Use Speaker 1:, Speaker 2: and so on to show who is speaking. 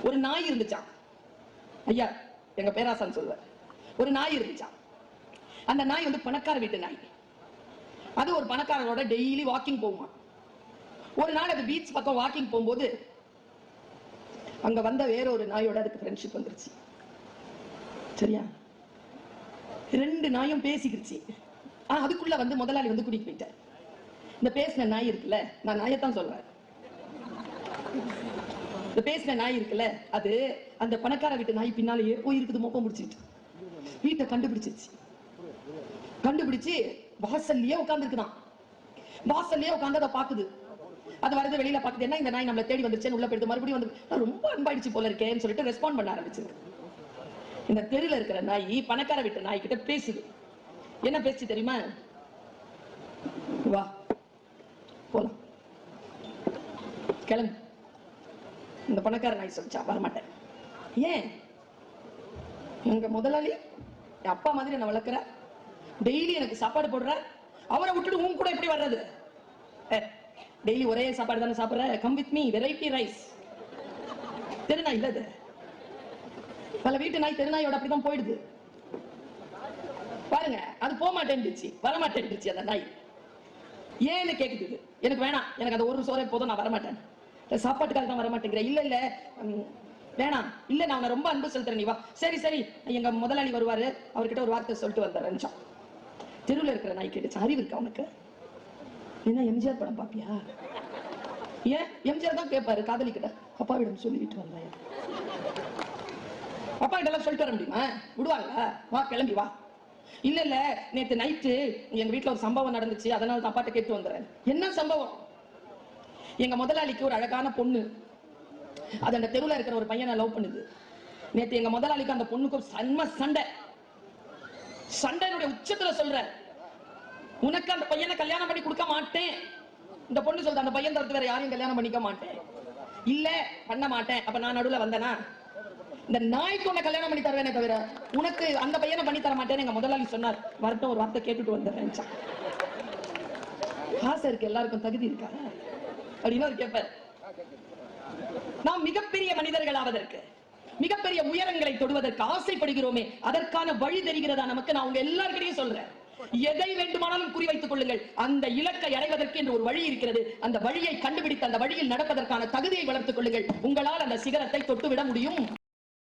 Speaker 1: ஒரு நாய் இருந்துச்சான். ஐயா எங்க பேராசான் சொல்லுவார், ஒரு நாய் இருந்துச்சான். அந்த நாய் வந்து பணக்கார வீட்டு நாய். அது ஒரு பணக்காரரோட டெய்லி வாக்கிங் போகுமா. ஒரு நாள் அது பீச் பக்கம் வாக்கிங் போகும்போது அங்க வந்த வேற ஒரு நாயோட அதுக்கு ஃப்ரெண்ட்ஷிப் வந்துருச்சு. சரியா, ரெண்டு நாயும் பேசிக்கிடுச்சு. அதுக்குள்ள வந்து முதலாளி வந்து கூட்டிட்டு போயிட்டார். இந்த பேசின நாய் இருக்குல்ல, நான் நாயத்தான் சொல்றேன், இந்த பேசின நாய் இருக்குல்ல, அது அந்த பணக்கார வீட்டு நாய் பின்னாலேயே போயிருக்குது. மோப்பம் முடிச்சுட்டு வீட்டை கண்டுபிடிச்சிருச்சு. கண்டுபிடிச்சு வாசல்லையே உட்கார்ந்துருக்குதான். வாசல்லையே உட்கார்ந்து அதை பாக்குது. அது வருது, வெளியில பாக்குது. என்ன இந்த நாய் நம்மளை தேடி வந்துருச்சேன்னு உள்ள போயிடுது. மறுபடியும் வந்து ரொம்ப அன்பாயிடுச்சு போல இருக்கேன்னு சொல்லிட்டு ரெஸ்பாண்ட் பண்ண ஆரம்பிச்சிருக்கு. இந்த தெருல இருக்கிற நாய் பணக்கார வீட்டு நாய் கிட்ட பேசுது. என்ன பேச்சு தெரியுமா? வா போலாம், கிளம்பு. இந்த பணக்கார நாய் சொல்லிச்சா, வரமாட்டேன். ஏன்? எங்க முதலாளி என் அப்பா மாதிரி என்ன வளர்க்கிற, டெய்லி எனக்கு சாப்பாடு போடுற, அவரை விட்டுட்டு உன் கூட எப்படி வர்றது? டெய்லி ஒரே சாப்பாடு தானே சாப்பிடுற, come with me, variety rice. தெருநாய் இல்ல அது. பல வீட்டு நாய் தெருநாயோட அப்படிதான் போயிடுது பாருங்க. அது போக மாட்டேன்டுச்சு, வரமாட்டேன்டுச்சு அந்த நாய். ஏன்னு கேக்குது. எனக்கு வேணாம், எனக்கு அந்த ஒரு சோறை போதும், நான் வரமாட்டேன். சாப்பாட்டுக்காக தான் வரமாட்டேங்கிற. இல்ல இல்ல வேணாம், இல்ல நான் ரொம்ப அன்பு செலுத்துறேன், நீ வா. சரி சரி, எங்க முதலாளி வருவாரு, அவர்கிட்ட ஒரு வார்த்தை சொல்லிட்டு வந்துடுறேன். தெருவில் இருக்கிற நாய் கேட்டுச்சு, அறிவு இருக்கா உனக்கு? என்ன எம்ஜிஆர் படம் பாப்பியா? ஏன் எம்ஜிஆர் தான் கேட்பாரு காதலி கிட்ட, அப்பாவிடம் சொல்லிட்டு வந்தேன். அப்பா கிட்ட எல்லாம் சொல்லிட்டு வர முடியுமா? விடுவாங்க? வா கிளம்பி வா. இல்ல இல்ல நேத்து நைட்டு எங்க வீட்டுல ஒரு சம்பவம் நடந்துச்சு, அதனால தான் அப்பாட்ட கேட்டு வந்துடுறேன். என்ன சம்பவம்? எங்க முதலாளிக்கு ஒரு அழகான பொண்ணு, அது அந்த தெருவில் இருக்கிற ஒரு பையனை லவ் பண்ணுது. நேத்து எங்க முதலாளிக்கு அந்த பொண்ணுக்கு செம்ம சண்டை. சண்டையினுடைய உச்சத்துல சொல்ற, உனக்கு அந்த பையனை கல்யாணம் பண்ணி கொடுக்க மாட்டேன். இந்த பொண்ணு சொல்ற, அந்த பையன் தவிர்த்து வேற யாரையும் கல்யாணம் பண்ணிக்க மாட்டேன். இல்ல பண்ண மாட்டேன். அப்ப நான் நடுவுல வந்தேனா? இந்த நாய்க்கு உன்னை கல்யாணம் பண்ணி தருவேனே தவிர உனக்கு அந்த பையனை பண்ணி தர மாட்டேன்னு எங்க முதலாளி சொன்னார். வரட்டும், ஒரு வார்த்தை கேட்டுட்டு வந்துடுறேன். ஆசை இருக்கு, எல்லாருக்கும் தகுதி இருக்கா அப்படின்னு அவர் கேட்பார். நாம் மிகப்பெரிய மனிதர்கள் ஆவதற்கு, மிகப்பெரிய உயரங்களை தொடுவதற்கு ஆசைப்படுகிறோமே, அதற்கான வழி தெரிகிறதா நமக்கு? நான் உங்க எல்லாருக்கிட்டையும் சொல்றேன், எதை வேண்டுமானாலும் குறிவைத்துக் கொள்ளுங்கள். அந்த இலக்கை அடைவதற்கு என்று ஒரு வழி இருக்கிறது. அந்த வழியை கண்டுபிடித்து அந்த வழியில் நடப்பதற்கான தகுதியை வளர்த்துக் கொள்ளுங்கள். உங்களால் அந்த சிகரத்தை தொட்டுவிட முடியும்.